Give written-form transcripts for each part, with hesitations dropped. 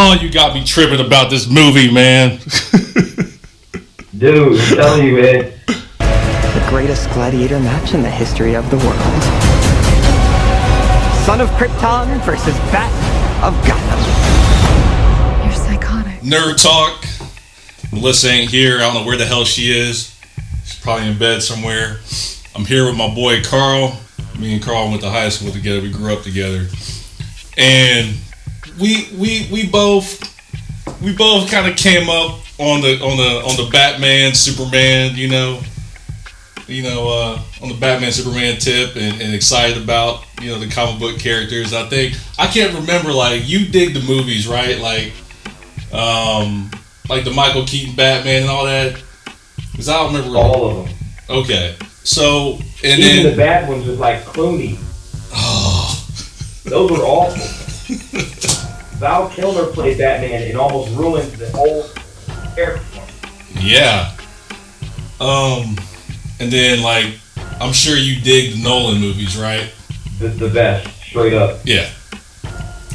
Oh, you got me tripping about this movie, man. Dude, I'm telling you, man. The greatest gladiator match in the history of the world. Son of Krypton versus Bat of Gotham. You're psychotic. Nerd talk. Melissa ain't here. I don't know where the hell she is. She's probably in bed somewhere. I'm here with my boy Carl. Me and Carl went to high school together. We grew up together, and we both kind of came up on the Batman Superman, on the Batman Superman tip, and excited about the comic book characters. I can't remember, like, you dig the movies, right? Like the Michael Keaton Batman and all that, because I don't remember all of them. Okay, so and even then the bad ones with like Clooney. Oh, those were awful. Val Kilmer played Batman and almost ruined the whole character. Yeah. And then, like, I'm sure you dig the Nolan movies, right? The best, straight up. Yeah.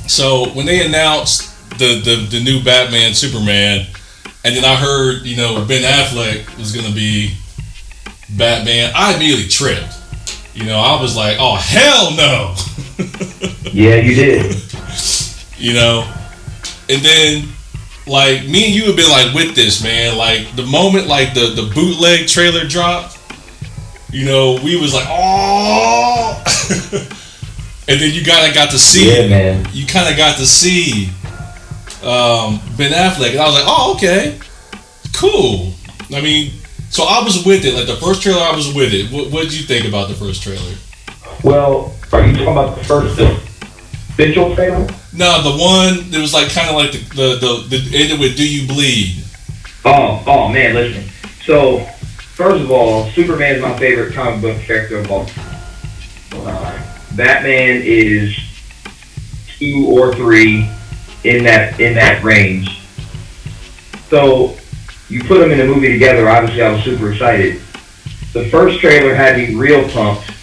So when they announced the new Batman Superman, and then I heard Ben Affleck was gonna be Batman, I immediately tripped. I was like, oh hell no. Yeah, you did. And then, like, me and you have been like with this, man. Like, the moment like the bootleg trailer dropped, we was like, oh. And then you kind of got to see, man. You kind of got to see Ben Affleck, and I was like, oh, okay, cool. I mean, so I was with it. Like, the first trailer, I was with it. What did you think about the first trailer? Well, are you talking about the first official trailer? No, the one that was like kind of like the ended with "Do you bleed?" Oh man, listen. So, first of all, Superman is my favorite comic book character of all time. Batman is 2 or 3 in that range. So, you put them in a movie together. Obviously, I was super excited. The first trailer had me real pumped.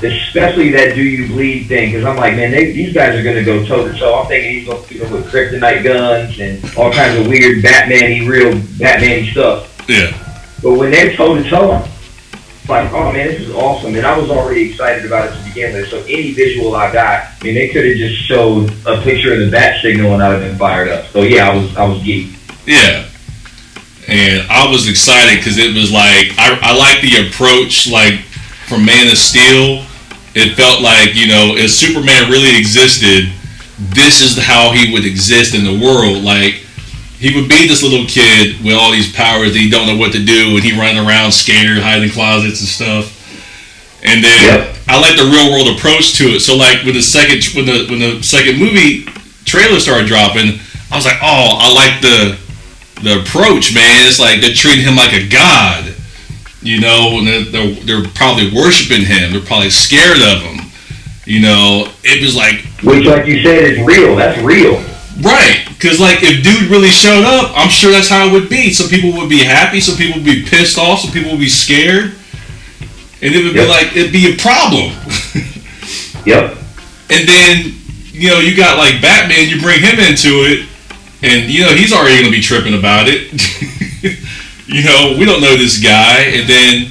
Especially that "Do you bleed" thing, because I'm like, man, these guys are going to go toe to toe. I'm thinking he's going to with kryptonite guns and all kinds of weird real Batman-y stuff. Yeah. But when they're toe to toe, I'm like, oh man, this is awesome. And I was already excited about it to begin with. So any visual I got, they could have just showed a picture of the bat signal and I'd have been fired up. So yeah, I was geeked. Yeah. And I was excited because it was like, I like the approach, like, from Man of Steel. It felt like, if Superman really existed, this is how he would exist in the world. Like, he would be this little kid with all these powers that he don't know what to do, and he running around scared, hiding in closets and stuff. And then I like the real world approach to it. So, like, when the second movie trailer started dropping, I was like, oh, I like the approach, man. It's like they're treating him like a god. And they're probably worshiping him. They're probably scared of him. It was like... Which, like you said, is real. That's real. Right. Because, like, if dude really showed up, I'm sure that's how it would be. Some people would be happy. Some people would be pissed off. Some people would be scared. And it would be like, it'd be a problem. Yep. And then, you got, like, Batman. You bring him into it. And, he's already going to be tripping about it. We don't know this guy, and then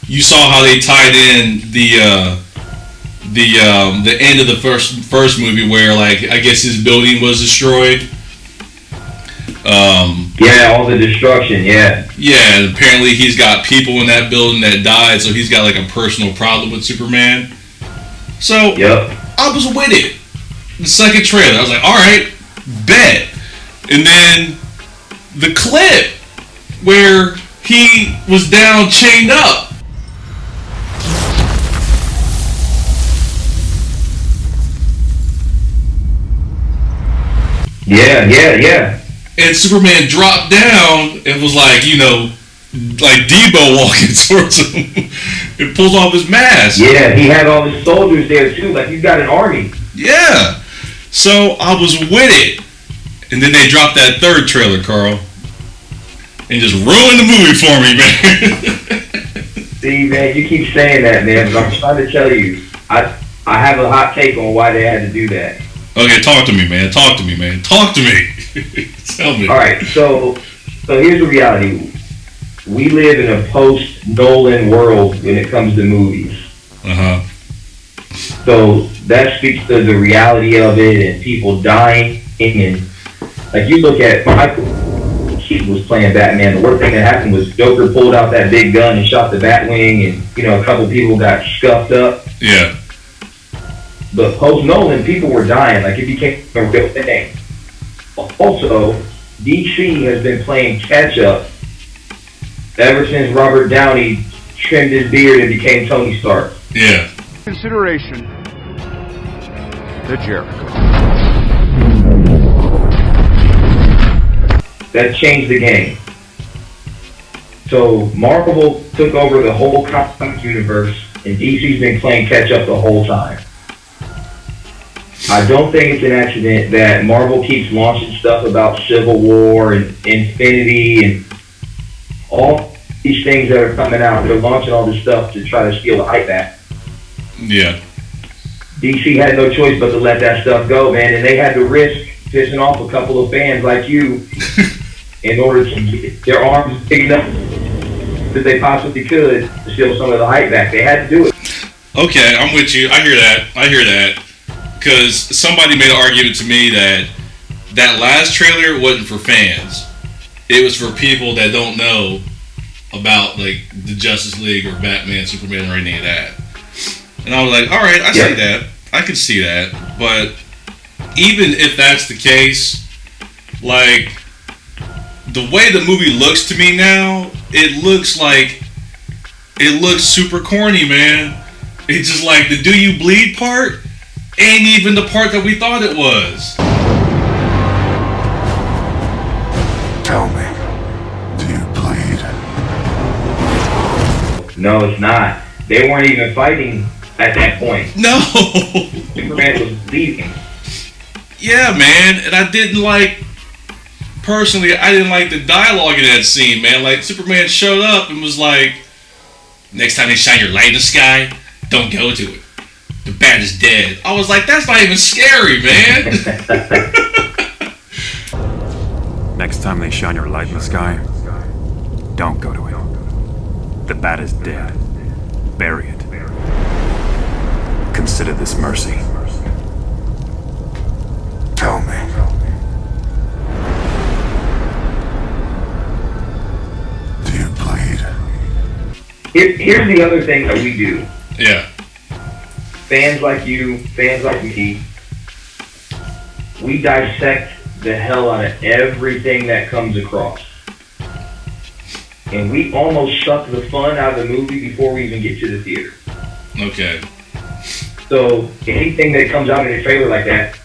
you saw how they tied in the end of the first movie where, like, I guess his building was destroyed. Yeah, all the destruction. Yeah. Yeah, and apparently he's got people in that building that died, so he's got like a personal problem with Superman. So I was with it. The second trailer, I was like, all right, bet. And then the clip where he was down chained up. Yeah. And Superman dropped down and was like, like Debo walking towards him. It pulls off his mask. Yeah, he had all his soldiers there too, like he's got an army. Yeah. So I was with it. And then they dropped that third trailer, Carl. And just ruined the movie for me, man. See, man, you keep saying that, man, but I'm trying to tell you, I have a hot take on why they had to do that. Okay, talk to me, man. Talk to me, man. Talk to me. Tell me. All right, so here's the reality. We live in a post-Nolan world when it comes to movies. Uh-huh. So that speaks to the reality of it and people dying. And like you look at Michael Keaton was playing Batman. The worst thing that happened was Joker pulled out that big gun and shot the Batwing, and a couple people got scuffed up. Yeah. But post-Nolan, people were dying. Like, it became a real thing. Also, DC has been playing catch-up ever since Robert Downey trimmed his beard and became Tony Stark. Yeah. Consideration, the Jericho. That changed the game. So Marvel took over the whole comic universe, and DC's been playing catch-up the whole time. I don't think it's an accident that Marvel keeps launching stuff about Civil War and Infinity and all these things that are coming out. They're launching all this stuff to try to steal the hype back. Yeah. DC had no choice but to let that stuff go, man, and they had to risk pissing off a couple of fans like you in order to get their arms big enough that they possibly could to steal some of the hype back. They had to do it. Okay, I'm with you. I hear that. Because somebody made an argument to me that last trailer wasn't for fans. It was for people that don't know about, like, the Justice League or Batman, Superman, or any of that. And I was like, all right, I see that. I can see that. But even if that's the case, like, the way the movie looks to me now, it looks super corny, man. It's just like the "Do you bleed" part ain't even the part that we thought it was. Tell me, do you bleed? No, it's not. They weren't even fighting at that point. No. Superman was leaving. Yeah, man, and I didn't like the dialogue in that scene, man. Like, Superman showed up and was like, "Next time they shine your light in the sky, don't go to it. The bat is dead." I was like, that's not even scary, man. Next time they shine your light in the sky, don't go to it. The bat is dead. Bury it. Consider this mercy. Tell me. Do you bleed? Here's the other thing that we do. Yeah. Fans like you, fans like me, we dissect the hell out of everything that comes across. And we almost suck the fun out of the movie before we even get to the theater. Okay. So anything that comes out in a trailer like that,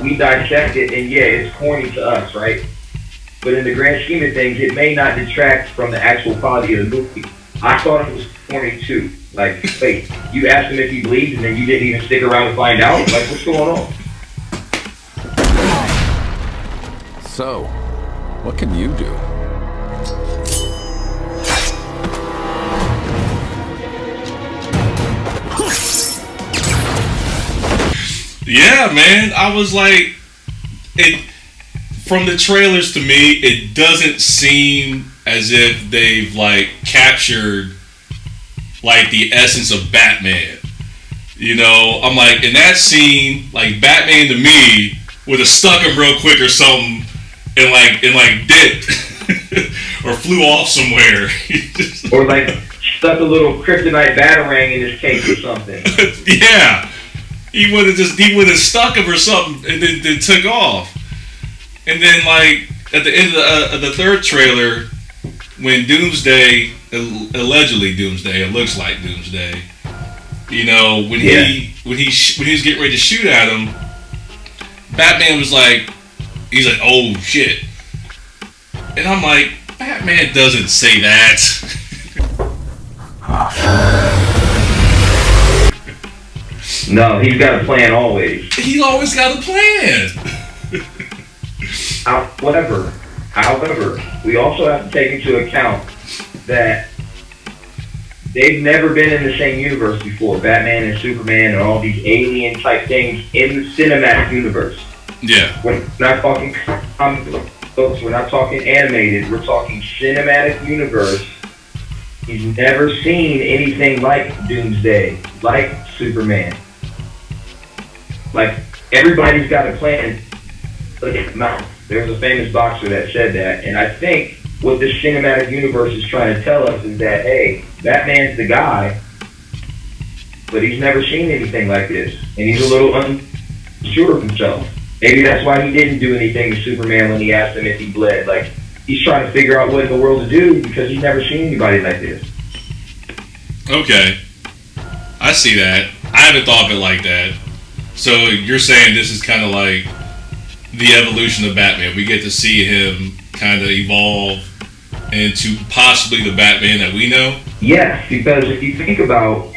we dissect it, and yeah, it's corny to us, right? But in the grand scheme of things, it may not detract from the actual quality of the movie. I thought it was corny too. Like, wait, you asked him if he bleeds, and then you didn't even stick around to find out? Like, what's going on? So, what can you do? Yeah, man. I was like, from the trailers to me, it doesn't seem as if they've, like, captured, like, the essence of Batman. You know, I'm like, in that scene, like, Batman to me would have stuck him real quick or something and dipped or flew off somewhere. Or like stuck a little kryptonite batarang in his cape or something. Yeah. He would have stuck him or something and then took off. And then, like, at the end of the third trailer, when Doomsday, allegedly Doomsday, it looks like Doomsday, you know, when he was getting ready to shoot at him, Batman was like, he's like, "Oh shit," and I'm like, Batman doesn't say that. No, he's got a plan always. He's always got a plan. However, we also have to take into account that they've never been in the same universe before. Batman and Superman and all these alien type things in the cinematic universe. Yeah. We're not talking comic books. We're not talking animated. We're talking cinematic universe. He's never seen anything like Doomsday, like Superman. Like, everybody's got a plan. Look at the mouth. There's a famous boxer that said that. And I think what this cinematic universe is trying to tell us is that, hey, Batman's the guy, but he's never seen anything like this. And he's a little unsure of himself. Maybe that's why he didn't do anything to Superman when he asked him if he bled. Like, he's trying to figure out what in the world to do because he's never seen anybody like this. Okay. I see that. I haven't thought of it like that. So you're saying this is kind of like the evolution of Batman. We get to see him kind of evolve into possibly the Batman that we know? Yes, because if you think about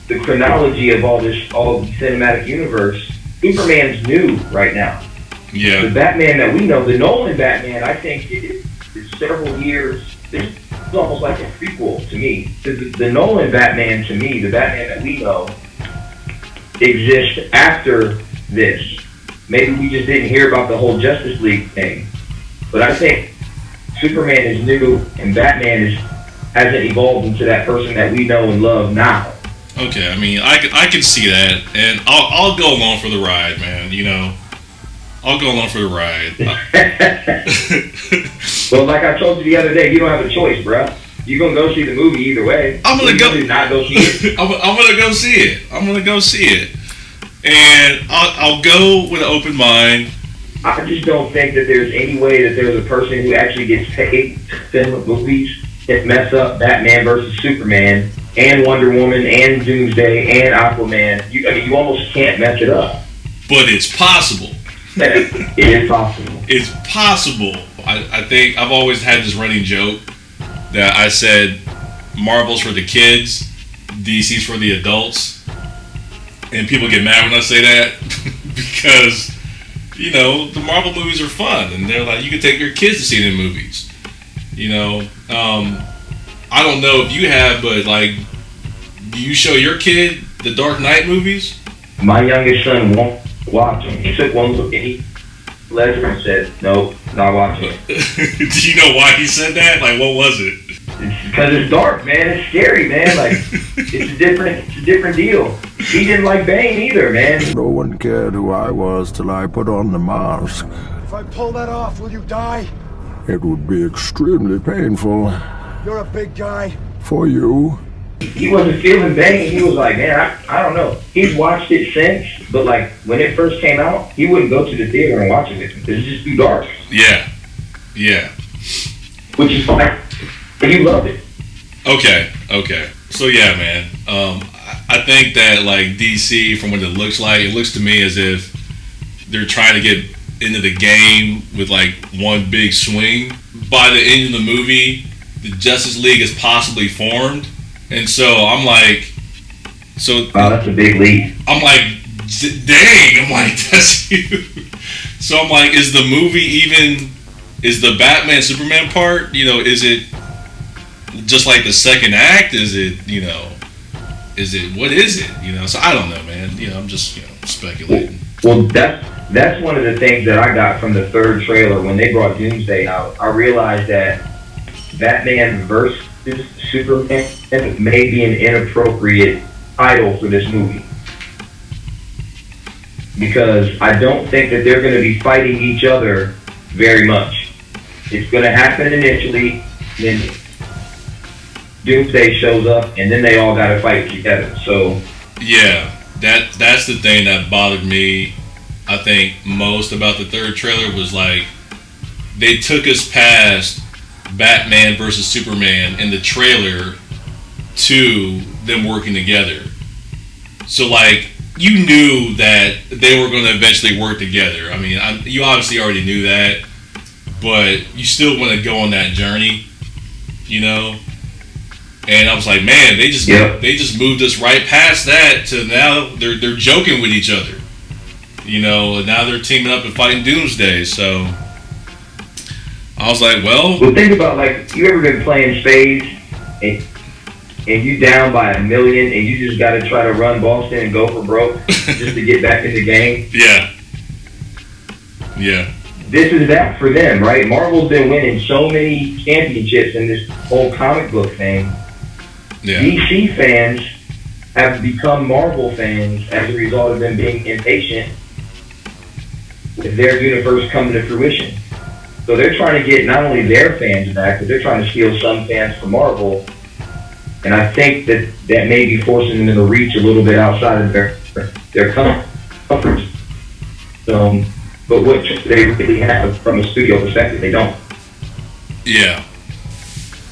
the chronology of all the cinematic universe, Superman's new right now. Yeah. The Batman that we know, the Nolan Batman, I think is several years. This is almost like a prequel to me. The Nolan Batman, to me, the Batman that we know, exists after this. Maybe we just didn't hear about the whole Justice League thing. But I think Superman is new and Batman hasn't evolved into that person that we know and love now. Okay, I mean, I can see that, and I'll go along for the ride, man. You know, I'll go along for the ride. Well, like I told you the other day, you don't have a choice, bruh. You're gonna go see the movie either way. I'm gonna go. Not go see it. I'm gonna go see it. I'm gonna go see it, and I'll go with an open mind. I just don't think that there's any way that there's a person who actually gets paid to film movies that mess up Batman versus Superman and Wonder Woman and Doomsday and Aquaman. You almost can't mess it up. But it's possible. It is possible. It's possible. I think I've always had this running joke that I said Marvel's for the kids, DC's for the adults. And people get mad when I say that because, you know, the Marvel movies are fun and they're like, you can take your kids to see them movies. You know, I don't know if you have, but like, do you show your kid the Dark Knight movies? My youngest son won't watch them. He took one look at each ledger and said, nope, not watching it. Do you know why he said that? Like, what was it? It's because it's dark, man. It's scary, man. Like, it's a different deal. He didn't like Bane either, man. No one cared who I was till I put on the mask. If I pull that off, will you die? It would be extremely painful. You're a big guy. For you. He wasn't feeling Bane. He was like, man, I don't know. He's watched it since, but like when it first came out, he wouldn't go to the theater and watch it with me because it's just too dark. Yeah. Yeah. Which is fine. But you loved it. Okay. So yeah, man. I think that like DC, from what it looks to me as if they're trying to get into the game with like one big swing. By the end of the movie, the Justice League is possibly formed, and so I'm like, Wow, that's a big leap. I'm like, dang, I'm like, that's huge. So I'm like, is the Batman Superman part, you know, is it just like the second act? Is it, what is it? You know, so I don't know, man. You know, I'm just, speculating. Well, that's one of the things that I got from the third trailer when they brought Doomsday out. I realized that Batman versus Superman may be an inappropriate title for this movie. Because I don't think that they're going to be fighting each other very much. It's going to happen initially, then Doomsday shows up, and then they all got to fight together. So yeah, that's the thing that bothered me. I think most about the third trailer was like they took us past Batman versus Superman in the trailer to them working together. So like you knew that they were going to eventually work together. I mean, you obviously already knew that, but you still want to go on that journey, you know. And I was like, man, they just moved us right past that to now they're joking with each other, you know. And now they're teaming up and fighting Doomsday. So I was like, well, think about, like, you ever been playing spades and and you down by 1 million and you just got to try to run Boston and go for broke just to get back in the game. Yeah. Yeah. This is that for them, right? Marvel's been winning so many championships in this whole comic book thing. Yeah. DC fans have become Marvel fans as a result of them being impatient with their universe coming to fruition. So they're trying to get not only their fans back, but they're trying to steal some fans from Marvel. And I think that may be forcing them to reach a little bit outside of their comfort zone. But what they really have from a studio perspective, they don't. Yeah.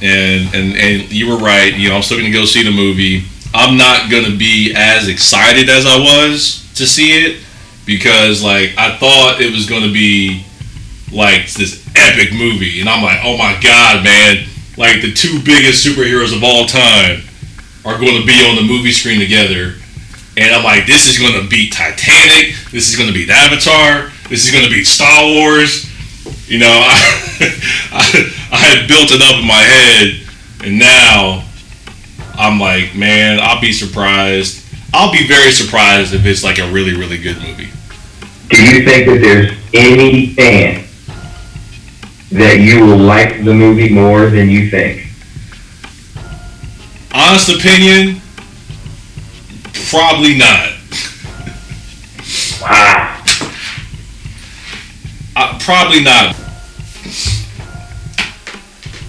And you were right. You know, I'm still going to go see the movie. I'm not going to be as excited as I was to see it because, like, I thought it was going to be, like, this epic movie. And I'm like, oh, my God, man. Like, the two biggest superheroes of all time are going to be on the movie screen together. And I'm like, this is going to beat Titanic. This is going to beat Avatar. This is going to beat Star Wars. You know, I had built it up in my head. And now I'm like, man, I'll be surprised. I'll be very surprised if it's like a really, really good movie. Do you think that there's any fan that you will like the movie more than you think? Honest opinion, probably not. Wow. Probably not.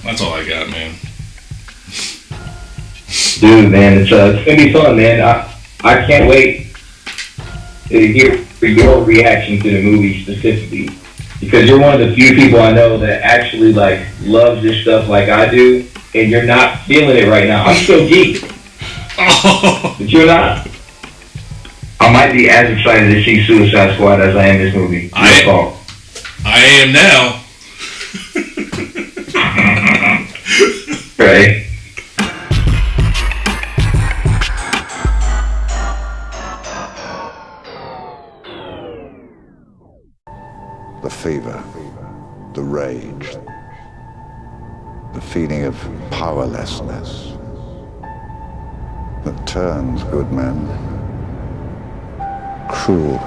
That's all I got, man. Dude, man, it's gonna be fun, man. I can't wait to hear your reaction to the movie specifically, because you're one of the few people I know that actually like loves this stuff like I do, and you're not feeling it right now. I'm still geeked, but you're not. I might be as excited to see Suicide Squad as I am this movie. I am now. Right. The fever, the rage, the feeling of powerlessness that turns good men cruel.